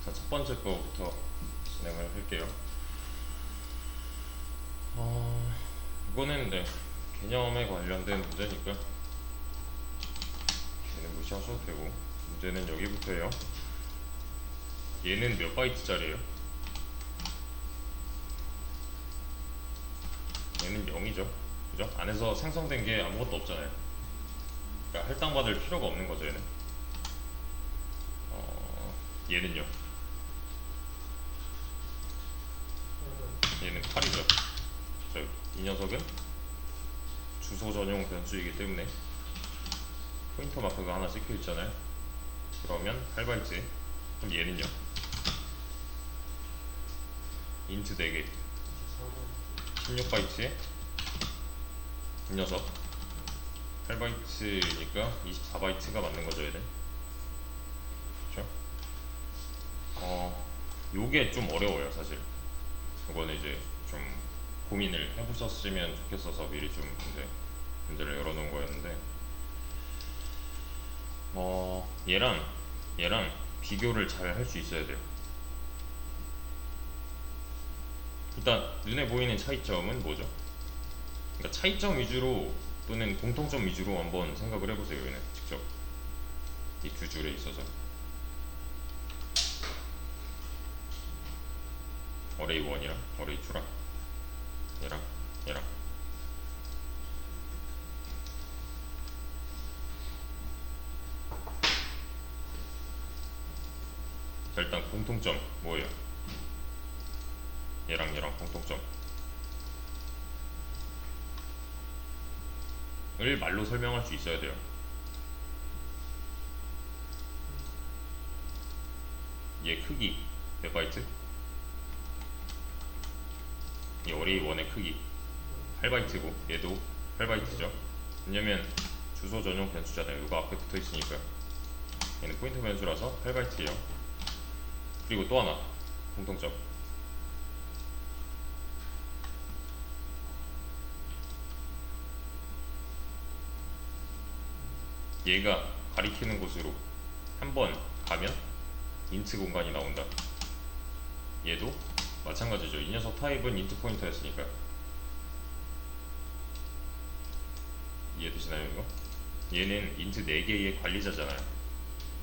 자, 첫 번째 거부터 진행을 할게요. 이거는 네, 개념에 관련된 문제니까 얘는 무시하셔도 되고, 문제는 여기부터예요. 얘는 몇 바이트짜리예요? 얘는 0이죠. 그죠? 안에서 생성된 게 아무것도 없잖아요. 그러니까 할당받을 필요가 없는 거죠, 얘는. 얘는요? 얘는 8이죠. 이 녀석은 주소 전용 변수이기 때문에 포인터 마크가 하나 찍혀 있잖아요. 그러면 8바이트. 그럼 얘는요? 인트 4개 16바이트에 이 녀석 8바이트니까 24바이트가 맞는 거죠, 얘는. 그렇죠? 요게 좀 어려워요, 사실. 이거는 이제 좀 고민을 해보셨으면 좋겠어서 미리 좀 문제를 열어놓은 거였는데, 얘랑 비교를 잘 할 수 있어야 돼요. 일단 눈에 보이는 차이점은 뭐죠? 그러니까 차이점 위주로 또는 공통점 위주로 한번 생각을 해보세요. 얘는 직접 이 두 줄에 있어서 어레이 1이랑 어레이 2랑 얘랑 자, 일단 공통점 뭐예요? 얘랑 공통점을 말로 설명할 수 있어야 돼요. 얘 크기 몇 바이트? 이 어레이 1의 크기 8바이트고 얘도 8바이트죠. 왜냐면 주소 전용 변수잖아요. 이거 앞에 붙어 있으니까요. 얘는 포인터 변수라서 8바이트예요. 그리고 또 하나 공통점, 얘가 가리키는 곳으로 한번 가면 인트 공간이 나온다. 얘도 마찬가지죠. 이 녀석 타입은 인트 포인터였으니까. 이해되시나요, 이거? 얘는 인트 4개의 관리자잖아요.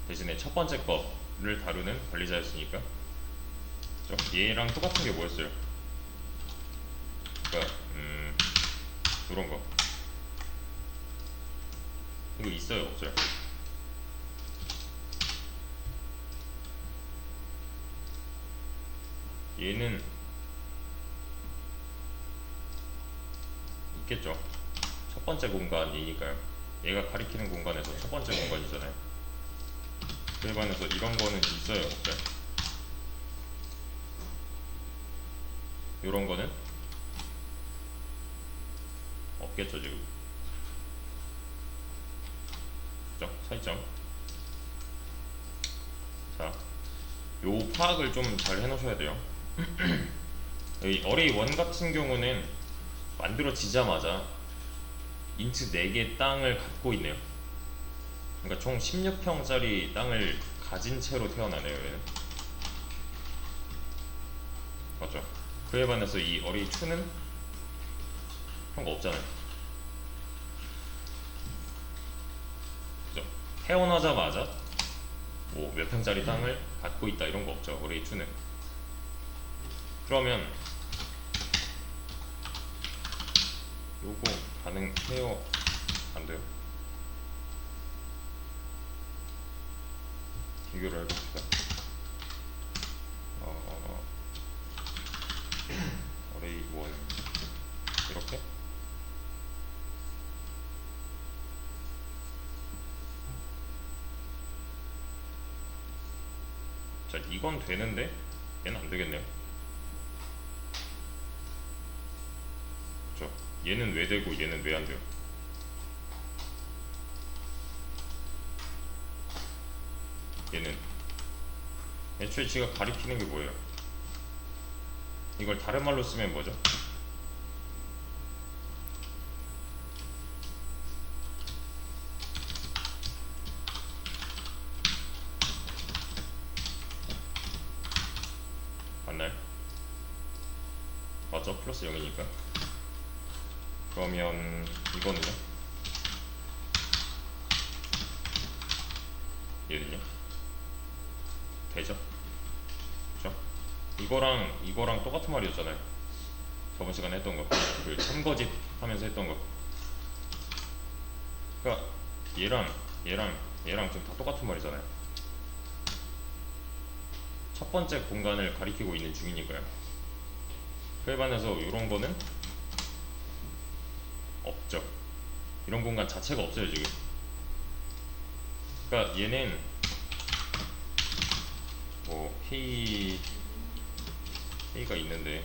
대신에 첫 번째 거를 다루는 관리자였으니까. 그렇죠? 얘랑 똑같은 게 뭐였어요? 그러니까 이런 거. 이거 있어요, 없어요? 얘는 있겠죠. 첫 번째 공간이니까요. 얘가 가리키는 공간에서 첫 번째 공간이잖아요. 그에 반해서 이런 거는 있어요, 없어요? 이런 거는 없겠죠, 지금. 그죠? 차이점. 자, 요 파악을 좀 잘 해놓으셔야 돼요. 이 어레이 1 같은 경우는 만들어지자마자 인트 4개 땅을 갖고 있네요. 그러니까 총 16평짜리 땅을 가진 채로 태어나네요, 얘는. 맞죠? 그에 반해서 이 어레이 2는 그런 거 없잖아요. 그죠? 태어나자마자 뭐 몇 평짜리 땅을 갖고 있다 이런 거 없죠, 어레이 2는. 그러면 요거 가능해요? 안 돼요? 비교를 해봅시다. 어레이 1 이렇게. 자, 이건 되는데 얘는 안 되겠네요. 그렇죠? 얘는 왜 되고 얘는 왜 안 돼요? 얘는 애초에 지가 가리키는 게 뭐예요? 이걸 다른 말로 쓰면 뭐죠? 맞죠? 플러스 0이니까. 그러면 이거는요? 얘는요? 되죠? 그죠? 이거랑 똑같은 말이었잖아요. 저번 시간에 했던 거. 그 참거짓 하면서 했던 거. 그러니까 얘랑 지금 다 똑같은 말이잖아요. 첫 번째 공간을 가리키고 있는 중이니까요. 그에 반해서 이런 거는 없죠. 이런 공간 자체가 없어요 지금. 그러니까 얘는 뭐 K가 있는데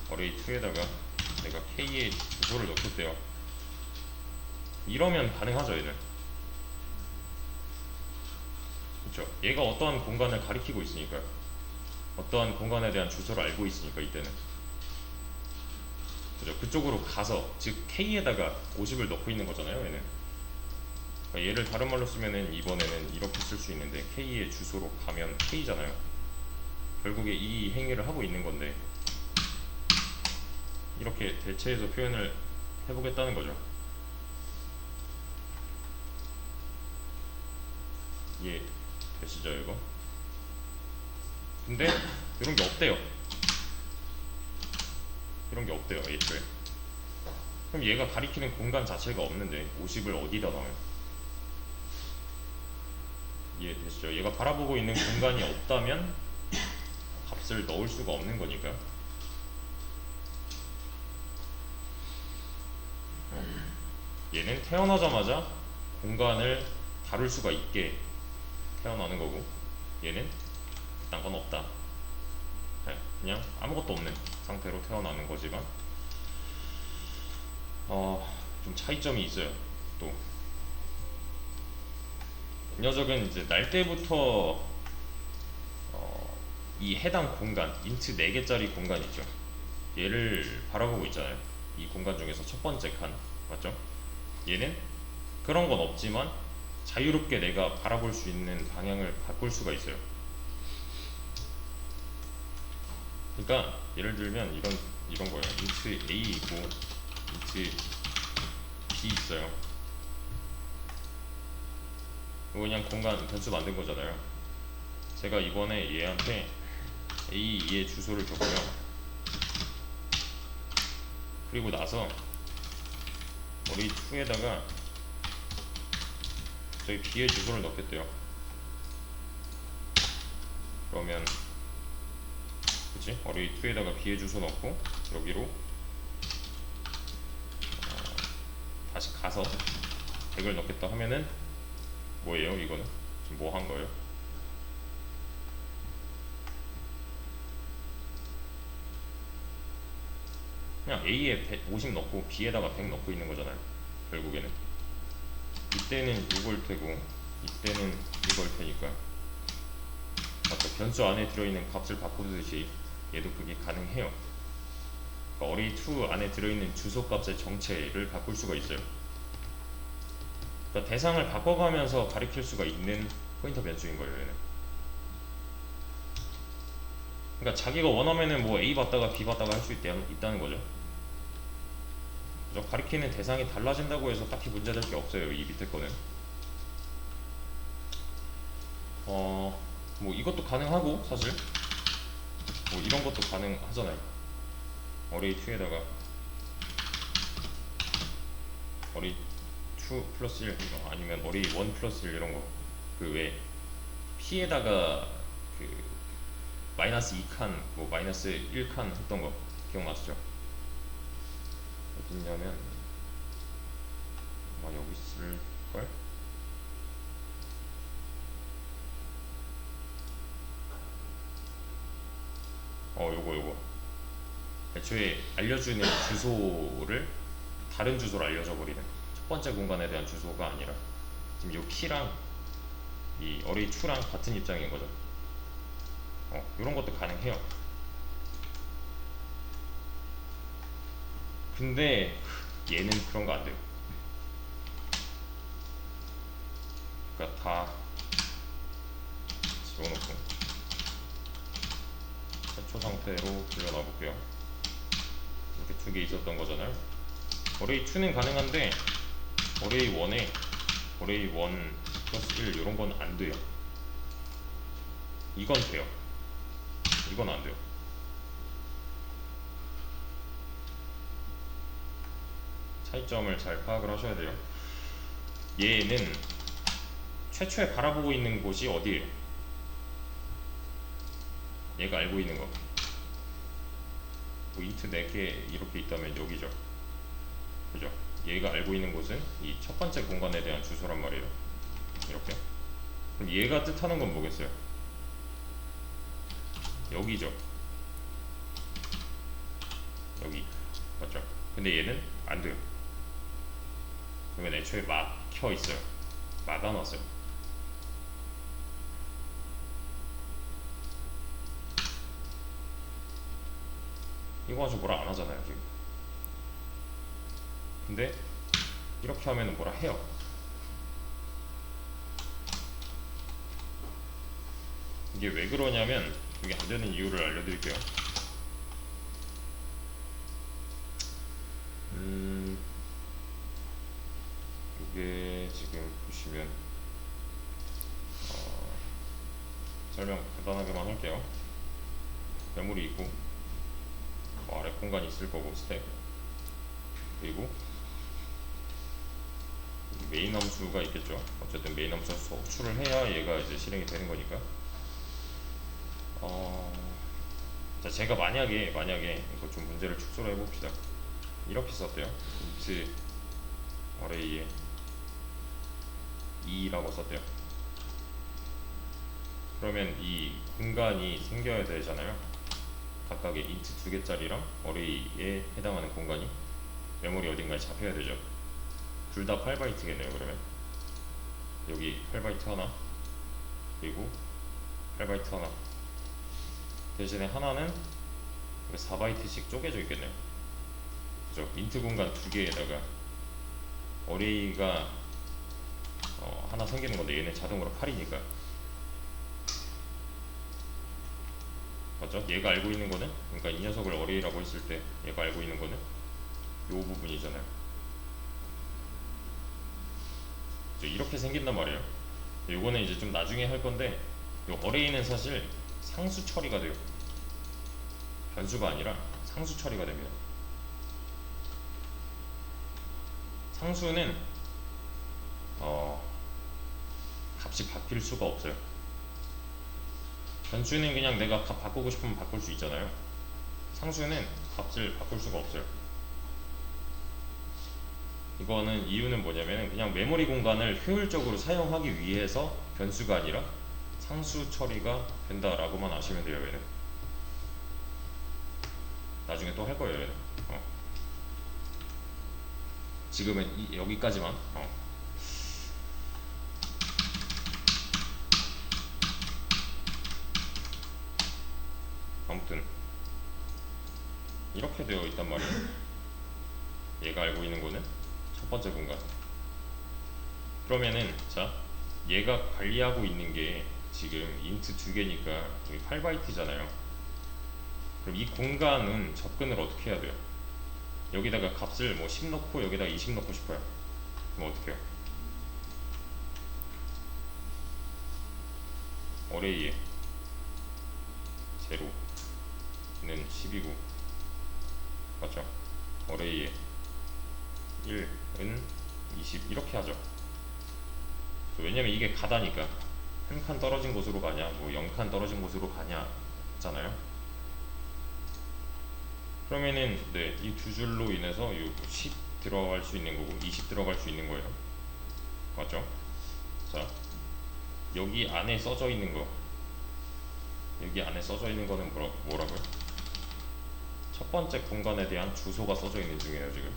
어레이 2에다가 내가 K의 주소를 넣겠대요. 이러면 가능하죠 얘는. 그렇죠. 얘가 어떠한 공간을 가리키고 있으니까요. 어떠한 공간에 대한 주소를 알고 있으니까 이때는. 그죠. 그쪽으로 가서 즉 K에다가 50을 넣고 있는 거잖아요 얘는. 그러니까 얘를 다른 말로 쓰면은 이번에는 이렇게 쓸 수 있는데 K의 주소로 가면 K잖아요. 결국에 이 행위를 하고 있는 건데 이렇게 대체해서 표현을 해보겠다는 거죠. 이해 되시죠 이거? 근데 이런 게 없대요. 이런 게 없대요 애초에. 그럼 얘가 가리키는 공간 자체가 없는데 50을 어디다 넣어요? 이해되시죠? 얘가 바라보고 있는 공간이 없다면 값을 넣을 수가 없는 거니까. 얘는 태어나자마자 공간을 다룰 수가 있게 태어나는 거고 얘는 그딴 건 없다. 그냥 아무것도 없는 상태로 태어나는 거지만 좀 차이점이 있어요. 또 이 녀석은 이제 날 때부터 이 해당 공간 인트 4개짜리 공간 있죠. 얘를 바라보고 있잖아요. 이 공간 중에서 첫 번째 칸 맞죠? 얘는 그런 건 없지만 자유롭게 내가 바라볼 수 있는 방향을 바꿀 수가 있어요. 그러니까 예를 들면 이런 거예요. 인트 A 있고 인트 B 있어요. 이거 그냥 공간 변수 만든 거잖아요. 제가 이번에 얘한테 A의 주소를 줬고요. 그리고 나서 머리 2에다가 저희 B의 주소를 넣겠대요. 그러면 그치? 어리 2에다가 B의 주소 넣고 여기로 다시 가서 100을 넣겠다 하면은 뭐예요 이거는? 지금 뭐 한 거예요? 그냥 A에 150 넣고 B에다가 100 넣고 있는 거잖아요 결국에는. 이때는 이걸 테고 이때는 이걸 테니까 아까 변수 안에 들어있는 값을 바꾸듯이 얘도 그게 가능해요. 그러니까 어레이2 안에 들어있는 주소 값의 정체를 바꿀 수가 있어요. 그러니까 대상을 바꿔가면서 가리킬 수가 있는 포인터 변수인 거예요 얘는. 그러니까 자기가 원하면은 뭐 A 받다가 B 받다가 할 수 있다는 거죠. 그죠? 가리키는 대상이 달라진다고 해서 딱히 문제될 게 없어요 이 밑에 거는. 뭐 이것도 가능하고 사실 뭐 이런 것도 가능하잖아요. 어레이2에다가 어레이2 플러스 1 아니면 어레이1 플러스 1 이런 거 그 외 P에다가 그 마이너스 2칸 뭐 마이너스 1칸 했던 거 기억나시죠? 어딨냐면 아마 여기 있을걸? 요거 애초에 알려주는 주소를 다른 주소로 알려줘 버리는 첫 번째 공간에 대한 주소가 아니라 지금 요 P랑 이 어레이2랑 같은 입장인 거죠. 이런 것도 가능해요. 근데 얘는 그런 거 안 돼요. 그러니까 다 지워놓고 최초 상태로 돌려놔 볼게요. 이렇게 두 개 있었던 거잖아요. 어레이 2는 가능한데 어레이 1에 어레이 1 플러스 1 이런 건 안 돼요. 이건 돼요. 이건 안 돼요. 차이점을 잘 파악을 하셔야 돼요. 얘는 최초에 바라보고 있는 곳이 어디예요? 얘가 알고 있는 거. 뭐 인트 4개 이렇게 있다면 여기죠. 그죠? 얘가 알고 있는 곳은 이 첫 번째 공간에 대한 주소란 말이에요. 이렇게. 그럼 얘가 뜻하는 건 뭐겠어요? 여기죠. 여기. 맞죠? 근데 얘는 안 돼요. 그러면 애초에 막혀 있어요. 막아놨어요. 이거 가지고 뭐라 안 하잖아요, 지금. 근데 이렇게 하면 뭐라 해요. 이게 왜 그러냐면 이게 안 되는 이유를 알려드릴게요. 이게 지금 보시면 설명 간단하게만 할게요. 메모리 있고 아래 공간이 있을 거고 스택, 그리고 메인 함수가 있겠죠. 어쨌든 메인 함수 호출을 해야 얘가 이제 실행이 되는 거니까. 자, 제가 만약에 이거 좀 문제를 축소를 해봅시다. 이렇게 썼대요. int array에 2라고 썼대요. 그러면 이 공간이 생겨야 되잖아요. 각각의 int 2개짜리랑 array에 해당하는 공간이 메모리 어딘가에 잡혀야 되죠. 둘 다 8바이트겠네요. 그러면 여기 8바이트 하나, 그리고 8바이트 하나, 대신에 하나는 4바이트씩 쪼개져 있겠네요. 그죠? 인트 공간 두 개에다가 어레이가 하나 생기는 건데 얘는 자동으로 8이니까. 맞죠? 얘가 알고 있는 거는, 그러니까 이 녀석을 어레이라고 했을 때 얘가 알고 있는 거는 요 부분이잖아요. 이렇게 생긴단 말이에요. 요거는 이제 좀 나중에 할 건데, 요 어레이는 사실 상수 처리가 돼요. 변수가 아니라 상수 처리가 됩니다. 상수는 값이 바뀔 수가 없어요. 변수는 그냥 내가 값 바꾸고 싶으면 바꿀 수 있잖아요. 상수는 값을 바꿀 수가 없어요. 이거는 이유는 뭐냐면 그냥 메모리 공간을 효율적으로 사용하기 위해서 변수가 아니라 상수 처리가 된다라고만 아시면 돼요. 얘는 나중에 또 할 거예요. 얘는 지금은 여기까지만. 아무튼 이렇게 되어 있단 말이에요. 얘가 알고 있는 거는 첫 번째 공간. 그러면은 자, 얘가 관리하고 있는 게 지금 int 2개니까 여기 8바이트잖아요. 그럼 이 공간은 접근을 어떻게 해야 돼요? 여기다가 값을 뭐 10 넣고 여기다가 20 넣고 싶어요. 그럼 어떻게 해요? 어레이에 0는 10이고, 맞죠? 어레이에 1은 20 이렇게 하죠. 왜냐면 이게 가다니까 한 칸 떨어진 곳으로 가냐 뭐 0칸 떨어진 곳으로 가냐 잖아요. 그러면은 네, 이 두 줄로 인해서 요 10 들어갈 수 있는 거고 20 들어갈 수 있는 거예요. 맞죠? 자, 여기 안에 써져 있는 거, 여기 안에 써져 있는 거는 뭐라고요? 첫 번째 공간에 대한 주소가 써져 있는 중이에요. 지금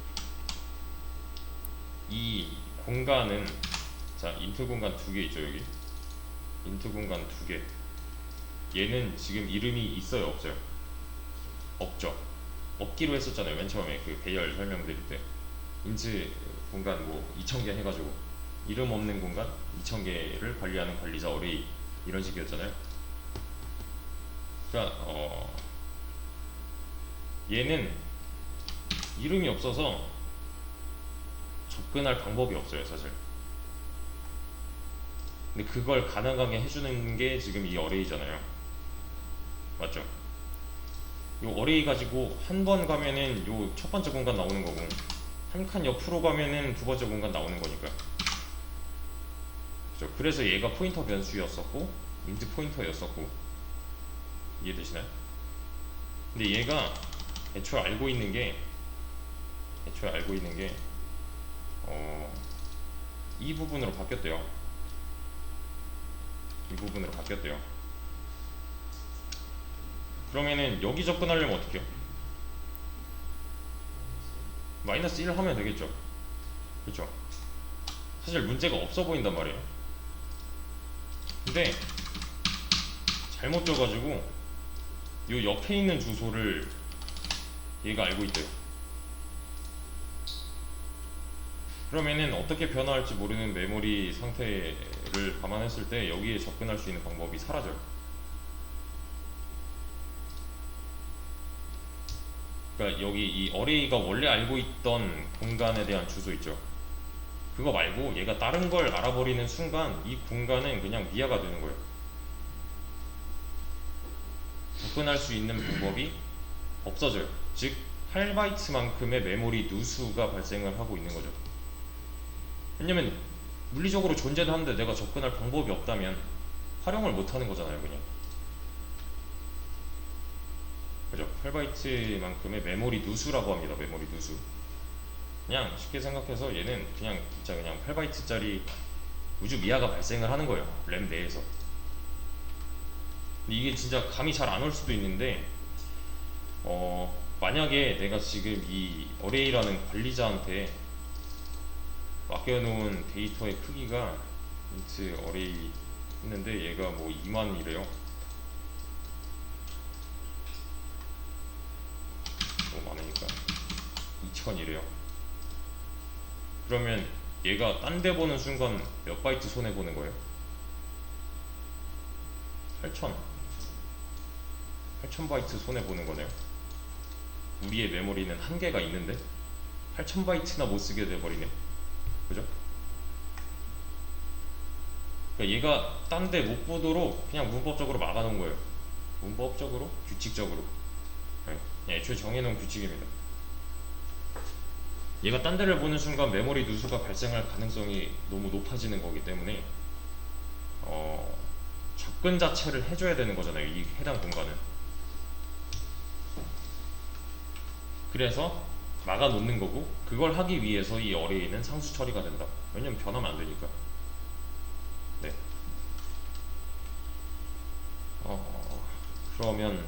이 공간은, 자, 인트 공간 두 개 있죠. 여기 인트 공간 두 개, 얘는 지금 이름이 있어요? 없어요? 없죠. 없기로 했었잖아요. 맨 처음에 그 배열 설명드릴 때 인트 공간 뭐 2000개 해가지고 이름 없는 공간 2000개를 관리하는 관리자 어레이 이런 식이었잖아요. 그러니까 얘는 이름이 없어서 접근할 방법이 없어요 사실. 근데 그걸 가능하게 해주는 게 지금 이 어레이잖아요. 맞죠? 이 어레이 가지고 한 번 가면은 요 첫 번째 공간 나오는 거고, 한 칸 옆으로 가면은 두 번째 공간 나오는 거니까. 그죠? 그래서 얘가 포인터 변수였었고 인트 포인터였었고. 이해되시나요? 근데 얘가 애초에 알고 있는 게 어, 이 부분으로 바뀌었대요. 이 부분으로 바뀌었대요. 그러면은 여기 접근하려면 어떻게 해요? 마이너스 1 하면 되겠죠. 그렇죠? 사실 문제가 없어 보인단 말이에요. 근데 잘못 줘가지고 요 옆에 있는 주소를 얘가 알고 있대요. 그러면은 어떻게 변화할지 모르는 메모리 상태를 감안했을 때 여기에 접근할 수 있는 방법이 사라져요. 그러니까 여기 이 어레이가 원래 알고 있던 공간에 대한 주소 있죠. 그거 말고 얘가 다른 걸 알아버리는 순간 이 공간은 그냥 미아가 되는 거예요. 접근할 수 있는 방법이 없어져요. 즉 8바이트만큼의 메모리 누수가 발생을 하고 있는 거죠. 왜냐면 물리적으로 존재는 하는데 내가 접근할 방법이 없다면 활용을 못하는 거잖아요 그냥. 그죠? 8바이트만큼의 메모리 누수라고 합니다. 메모리 누수. 그냥 쉽게 생각해서 얘는 그냥 진짜 그냥 8바이트짜리 우주 미아가 발생을 하는 거예요 램 내에서. 근데 이게 진짜 감이 잘 안 올 수도 있는데 만약에 내가 지금 이 어레이라는 관리자한테 맡겨놓은 데이터의 크기가 인트 어레이 했는데 얘가 뭐 2만이래요. 너무 많으니까 2000이래요. 그러면 얘가 딴 데 보는 순간 몇 바이트 손해보는 거예요? 8000바이트 손해보는 거네요. 우리의 메모리는 한계가 있는데 8000바이트나 못쓰게 돼버리네. 그죠? 그러니까 얘가 딴 데 못 보도록 그냥 문법적으로 막아놓은 거예요. 문법적으로? 규칙적으로. 네. 그냥 애초에 정해놓은 규칙입니다. 얘가 딴 데를 보는 순간 메모리 누수가 발생할 가능성이 너무 높아지는 거기 때문에 접근 자체를 해줘야 되는 거잖아요 이 해당 공간은. 그래서 막아 놓는 거고, 그걸 하기 위해서 이 어레이는 상수 처리가 된다. 왜냐면 변하면 안 되니까. 네. 그러면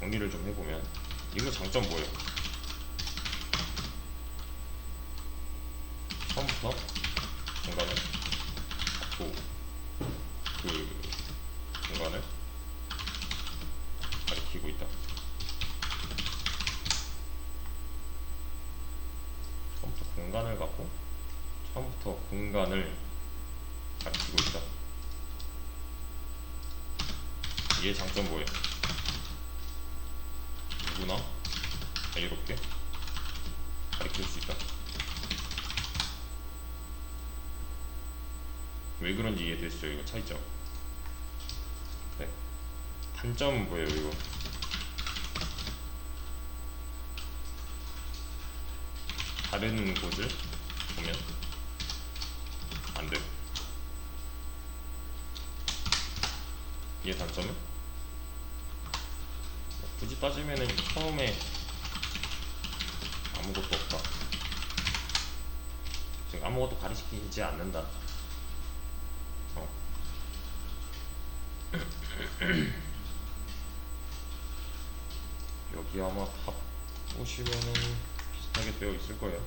정리를 좀 해보면 이거 장점 뭐예요? 처음부터 공간을 갖고 그 공간을 가리키고 있다. 처음부터 공간을 갖고 처음부터 공간을 가리키고 있다. 얘의 장점 뭐예요? 누구나 자유롭게 가리킬 수 있다. 왜 그런지 이해되시죠? 이거 차이점. 네. 단점은 뭐예요? 이거 다른 곳을 보면 안 돼. 얘 단점은 굳이 따지면은 처음에 아무것도 없다. 즉 아무것도 가리키지 않는다. 여기 아마 답 보시면은 비슷하게 되어 있을 거예요.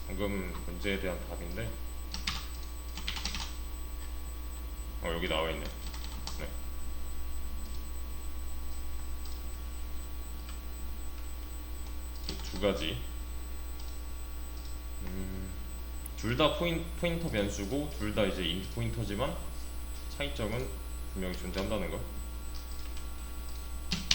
방금 문제에 대한 답인데 여기 나와 있네. 네. 두 가지 둘 다 포인터 변수고 둘 다 이제 인트 포인터지만 차이점은 분명히 존재한다는 거.